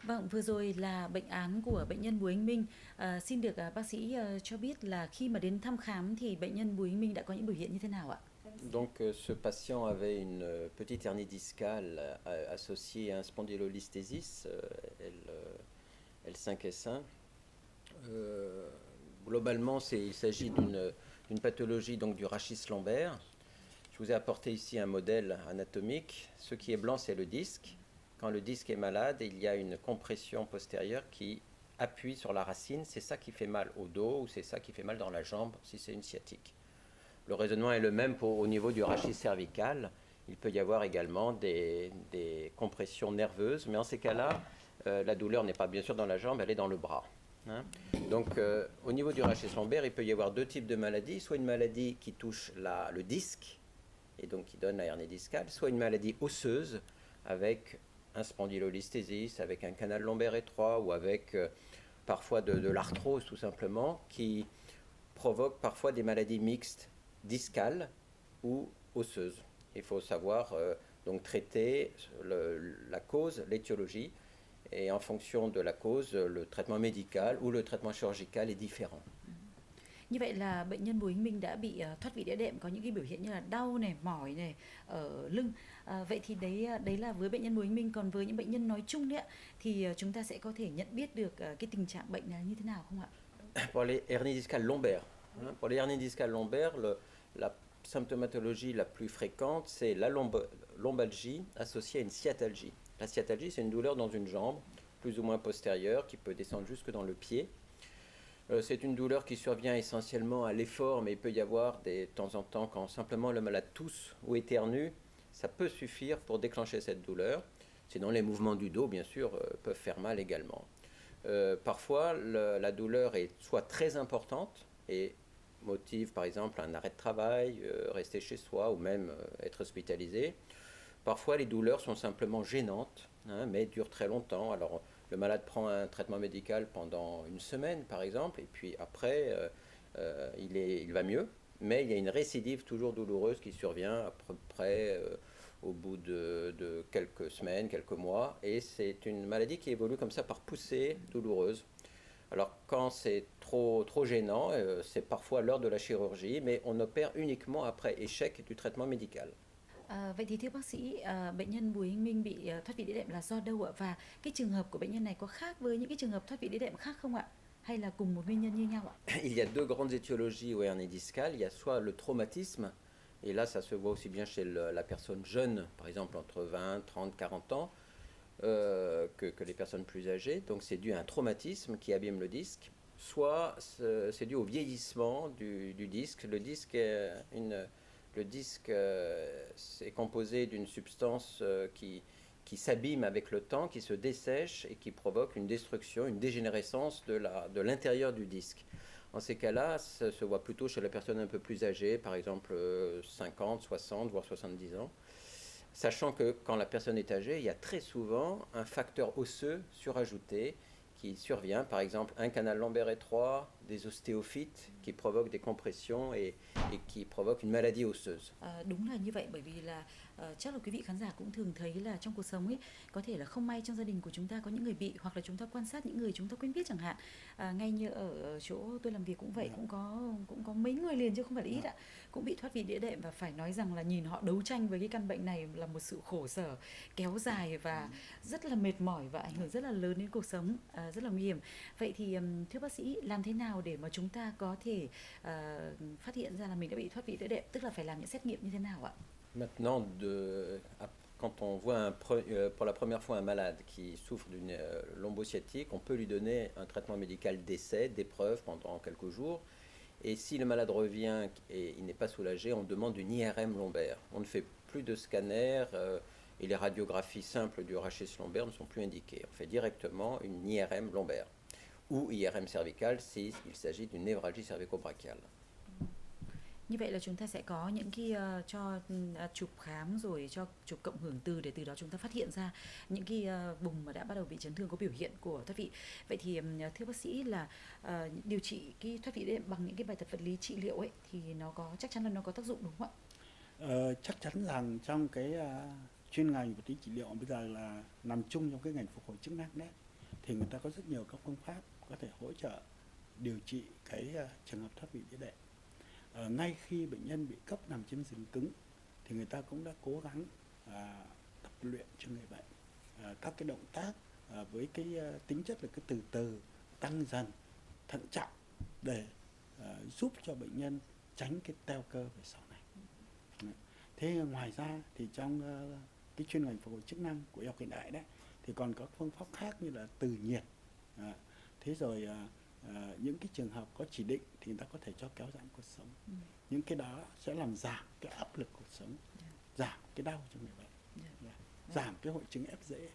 Vâng, vừa rồi là bệnh án của bệnh nhân Bùi Anh Minh. Xin được bác sĩ cho biết là khi mà đến thăm khám thì bệnh nhân Bùi Anh Minh đã có những biểu hiện như thế nào ạ? Donc ce patient avait une petite hernie discale associée à un spondylolisthésis, L5S1. Euh, Globalement, il s'agit d'une pathologie donc du rachis lombaire. Je vous ai apporté ici un modèle anatomique. Ce qui est blanc, c'est le disque. Quand le disque est malade, il y a une compression postérieure qui appuie sur la racine. C'est ça qui fait mal au dos ou c'est ça qui fait mal dans la jambe si c'est une sciatique. Le raisonnement est le même au niveau du rachis cervical. Il peut y avoir également des compressions nerveuses, mais en ces cas-là, la douleur n'est pas bien sûr dans la jambe, elle est dans le bras. Hein. Donc au niveau du rachis lombaire, il peut y avoir deux types de maladies, soit une maladie qui touche le disque, et donc qui donne la hernie discale, soit une maladie osseuse avec un spondylolisthésis, avec un canal lombaire étroit ou avec parfois de l'arthrose tout simplement, qui provoque parfois des maladies mixtes discales ou osseuses. Il faut savoir donc traiter la cause, l'étiologie, et en fonction de la cause, le traitement médical ou le traitement chirurgical est différent. Như vậy là bệnh nhân Bùi Anh Minh đã bị thoát vị đĩa đệm, có những cái biểu hiện như là đau này, mỏi này, ở lưng. Vậy thì đấy là với bệnh nhân Bùi Anh Minh, còn với những bệnh nhân nói chung đấy ạ, thì chúng ta sẽ có thể nhận biết được cái tình trạng bệnh là như thế nào không ạ? Pour les hernies discales lombaires, pour les hernies discales lombaires, la symptomatologie la plus fréquente, c'est la lombalgie associée à une sciatalgie. La sciatalgie, c'est une douleur dans une jambe, plus ou moins postérieure, qui peut descendre jusque dans le pied. C'est une douleur qui survient essentiellement à l'effort, mais il peut y avoir de temps en temps, quand simplement le malade tousse ou éternue, ça peut suffire pour déclencher cette douleur. Sinon, les mouvements du dos, bien sûr, peuvent faire mal également. Parfois, la douleur est soit très importante et motive par exemple un arrêt de travail, rester chez soi ou même être hospitalisé. Parfois, les douleurs sont simplement gênantes, hein, mais durent très longtemps. Alors, le malade prend un traitement médical pendant une semaine, par exemple, et puis après, il va mieux. Mais il y a une récidive toujours douloureuse qui survient à peu près au bout de quelques semaines, quelques mois. Et c'est une maladie qui évolue comme ça par poussées douloureuses. Alors quand c'est trop gênant, c'est parfois l'heure de la chirurgie, mais on opère uniquement après échec du traitement médical. Vậy thì thưa bác sĩ, bệnh nhân Bùi Anh Minh bị thoát vị đĩa đệm là do đâu ạ? Và cái trường hợp của bệnh nhân này có khác với những cái trường hợp thoát vị đĩa đệm khác không ạ? Hay là cùng một nguyên nhân như nhau ạ? Il y a deux grandes étiologies aux hernies discales. Il y a soit le traumatisme, et là ça se voit aussi bien chez la personne jeune, par exemple entre 20, 30, 40 ans, que les personnes plus âgées. Donc c'est dû à un traumatisme qui abîme le disque. Soit c'est dû au vieillissement du disque. Le disque est composé d'une substance qui s'abîme avec le temps, qui se dessèche et qui provoque une destruction, une dégénérescence de l'intérieur du disque. En ces cas-là, ça se voit plutôt chez la personne un peu plus âgée, par exemple 50, 60, voire 70 ans. Sachant que quand la personne est âgée, il y a très souvent un facteur osseux surajouté qui survient, par exemple un canal lombaire étroit, des ostéophytes qui provoquent des compressions et qui provoquent une maladie osseuse. Đúng là như vậy, bởi vì là chắc là quý vị khán giả cũng thường thấy là trong cuộc sống ấy, có thể là không may trong gia đình của chúng ta có những người bị, hoặc là chúng ta quan sát những người chúng ta quen biết chẳng hạn. Ngay như ở chỗ tôi làm việc cũng vậy, cũng có mấy người liền chứ không phải là ít ạ, cũng bị thoát vị đĩa đệm, và phải nói rằng là nhìn họ đấu tranh với cái căn bệnh này là một sự khổ sở kéo dài và rất là mệt mỏi và ảnh hưởng rất là lớn đến cuộc sống, rất là nguy hiểm. Vậy thì thưa bác sĩ, làm thế nào để mà chúng ta có thể phát hiện ra là mình đã bị thoát vị đĩa đệm, tức là phải làm những xét nghiệm như thế nào ạ? Maintenant, quand on voit pour la première fois un malade qui souffre d'une lombosciatique, on peut lui donner un traitement médical d'essai, d'épreuve pendant quelques jours. Et si le malade revient et il n'est pas soulagé, on demande une IRM lombaire. On ne fait plus de scanner et les radiographies simples du rachis lombaire ne sont plus indiquées. On fait directement une IRM lombaire ou IRM cervicale s'il s'agit d'une névralgie cervico-brachiale. Như vậy là chúng ta sẽ có những cái cho chụp khám rồi cho chụp cộng hưởng từ, để từ đó chúng ta phát hiện ra những cái vùng mà đã bắt đầu bị chấn thương, có biểu hiện của thoát vị. Vậy thì thưa bác sĩ là điều trị cái thoát vị đệm bằng những cái bài tập vật lý trị liệu ấy thì nó có, chắc chắn là nó có tác dụng đúng không ạ? Chắc chắn rằng trong cái chuyên ngành vật lý trị liệu bây giờ là nằm chung trong cái ngành phục hồi chức năng đấy. thì người ta có rất nhiều các phương pháp có thể hỗ trợ điều trị cái trường hợp thoát vị đĩa đệm. Ngay khi bệnh nhân bị cấp nằm trên giường cứng thì người ta cũng đã cố gắng tập luyện cho người bệnh các cái động tác với cái tính chất là cứ từ từ tăng dần, thận trọng để giúp cho bệnh nhân tránh cái teo cơ về sau này. Thế ngoài ra thì trong cái chuyên ngành phục hồi chức năng của y học hiện đại đấy thì còn có phương pháp khác như là từ nhiệt. Thế rồi những cái trường hợp có chỉ định thì người ta có thể cho kéo giãn cột sống. Những cái đó sẽ làm giảm cái áp lực cột sống, giảm cái đau cho người bệnh, giảm cái hội chứng ép rễ.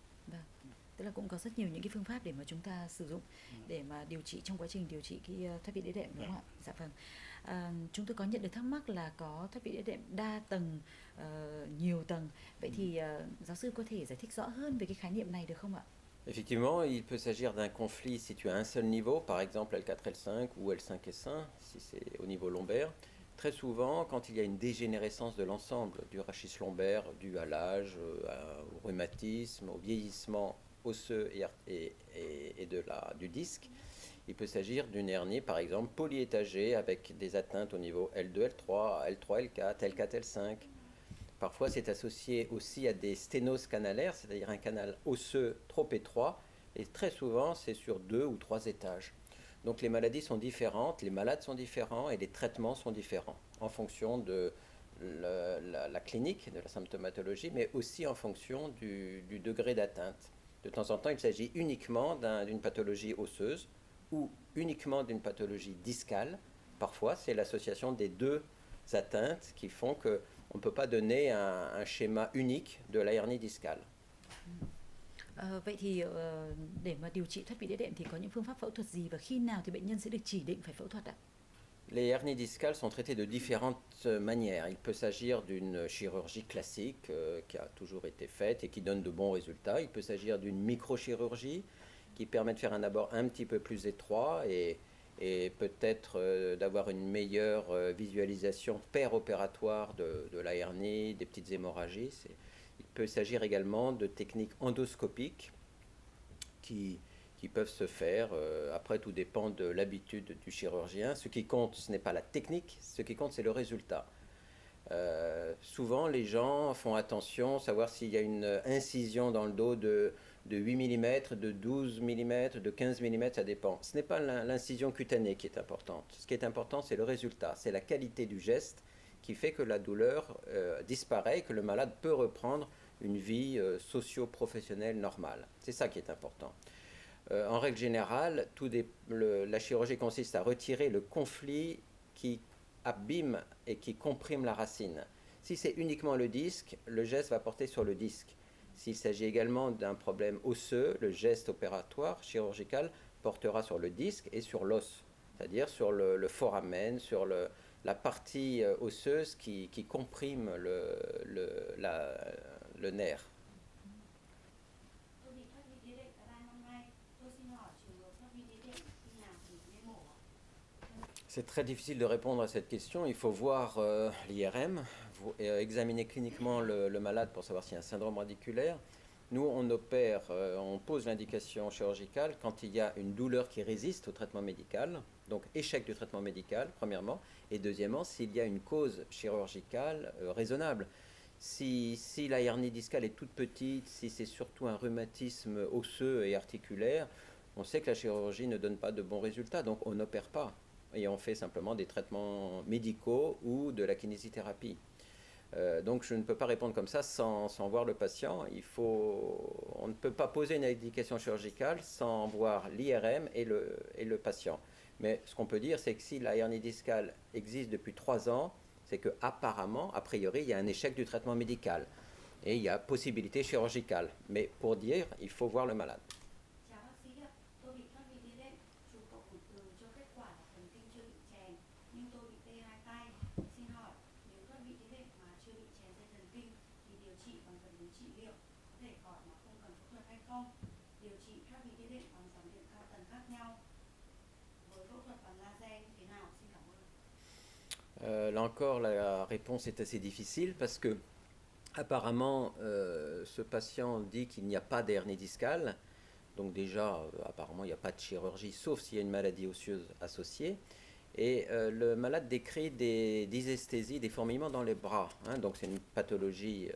Tức là cũng có rất nhiều những cái phương pháp để mà chúng ta sử dụng để mà điều trị trong quá trình điều trị cái thoát vị đĩa đệm, đúng không ạ? Dạ vâng. Chúng tôi có nhận được thắc mắc là có thoát vị đĩa đệm đa tầng, nhiều tầng. Vậy thì giáo sư có thể giải thích rõ hơn về cái khái niệm này được không ạ? Effectivement, il peut s'agir d'un conflit situé à un seul niveau, par exemple L4, L5 ou L5 et 5, si c'est au niveau lombaire. Très souvent, quand il y a une dégénérescence de l'ensemble du rachis lombaire dû à l'âge, au rhumatisme, au vieillissement osseux et du disque, il peut s'agir d'une hernie, par exemple, polyétagée avec des atteintes au niveau L2, L3, L3, L4, L4, L5. Parfois, c'est associé aussi à des sténoses canalaires, c'est-à-dire un canal osseux trop étroit, et très souvent, c'est sur 2 ou 3 étages. Donc les maladies sont différentes, les malades sont différents et les traitements sont différents en fonction de la clinique, de la symptomatologie, mais aussi en fonction du degré d'atteinte. De temps en temps, il s'agit uniquement d'une pathologie osseuse ou uniquement d'une pathologie discale. Parfois, c'est l'association des deux atteintes qui font qu'on ne peut pas donner un schéma unique de la hernie discale. Vậy thì để mà điều trị thoát vị đĩa đệm thì có những phương pháp phẫu thuật gì và khi nào thì bệnh nhân sẽ được chỉ định phải phẫu thuật ạ? Les hernies discales sont traitées de différentes manières. Il peut s'agir d'une chirurgie classique qui a toujours été faite et qui donne de bons résultats. Il peut s'agir d'une microchirurgie qui permet de faire un abord un petit peu plus étroit et peut-être d'avoir une meilleure visualisation péropératoire de la hernie, des petites hémorragies. Il peut s'agir également de techniques endoscopiques qui peuvent se faire. Après, tout dépend de l'habitude du chirurgien. Ce qui compte, ce n'est pas la technique, ce qui compte, c'est le résultat. Souvent, les gens font attention, savoir s'il y a une incision dans le dos de 8 mm, de 12 mm, de 15 mm, ça dépend. Ce n'est pas l'incision cutanée qui est importante. Ce qui est important, c'est le résultat, c'est la qualité du geste qui fait que la douleur disparaît, que le malade peut reprendre une vie socio-professionnelle normale. C'est ça qui est important. En règle générale, la chirurgie consiste à retirer le conflit qui abîme et qui comprime la racine. Si c'est uniquement le disque, le geste va porter sur le disque. S'il s'agit également d'un problème osseux, le geste opératoire chirurgical portera sur le disque et sur l'os, c'est-à-dire sur le foramen, sur la partie osseuse qui comprime le nerf. C'est très difficile de répondre à cette question. Il faut voir l'IRM, examiner cliniquement le malade pour savoir s'il y a un syndrome radiculaire. Nous, on opère, on pose l'indication chirurgicale quand il y a une douleur qui résiste au traitement médical, donc échec du traitement médical, premièrement, et deuxièmement, s'il y a une cause chirurgicale raisonnable. Si la hernie discale est toute petite, si c'est surtout un rhumatisme osseux et articulaire, on sait que la chirurgie ne donne pas de bons résultats, donc on n'opère pas. Et on fait simplement des traitements médicaux ou de la kinésithérapie. Donc je ne peux pas répondre comme ça sans voir le patient. On ne peut pas poser une indication chirurgicale sans voir l'IRM et le patient. Mais ce qu'on peut dire, c'est que si la hernie discale existe depuis 3 ans, c'est qu'apparemment, a priori, il y a un échec du traitement médical. Et il y a possibilité chirurgicale. Mais pour dire, il faut voir le malade. Là encore, la réponse est assez difficile parce que apparemment, ce patient dit qu'il n'y a pas d'hernie discale. Donc déjà, apparemment, il n'y a pas de chirurgie, sauf s'il y a une maladie osseuse associée. Et le malade décrit des dysesthésies, des fourmillements dans les bras. Hein. Donc c'est une pathologie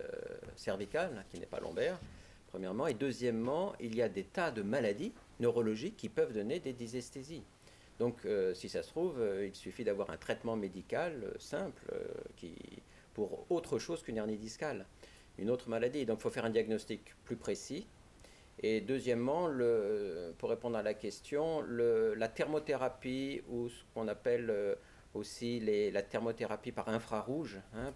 cervicale qui n'est pas lombaire, premièrement. Et deuxièmement, il y a des tas de maladies neurologiques qui peuvent donner des dysesthésies. Donc si ça se trouve, il suffit d'avoir un traitement médical simple pour autre chose qu'une hernie discale, une autre maladie. Donc il faut faire un diagnostic plus précis. Et deuxièmement, pour répondre à la question, la thermothérapie ou ce qu'on appelle aussi la thermothérapie par infrarouge, hein,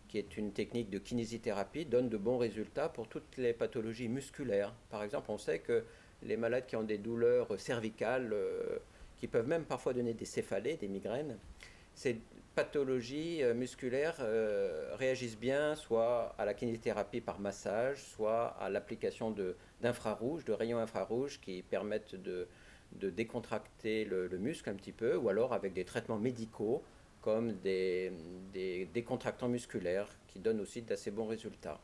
qui est une technique de kinésithérapie, donne de bons résultats pour toutes les pathologies musculaires. Par exemple, on sait que les malades qui ont des douleurs cervicales, qui peuvent même parfois donner des céphalées, des migraines, ces pathologies musculaires réagissent bien soit à la kinésithérapie par massage, soit à l'application d'infrarouges, de rayons infrarouges qui permettent de décontracter le muscle un petit peu, ou alors avec des traitements médicaux comme des décontractants musculaires qui donnent aussi d'assez bons résultats.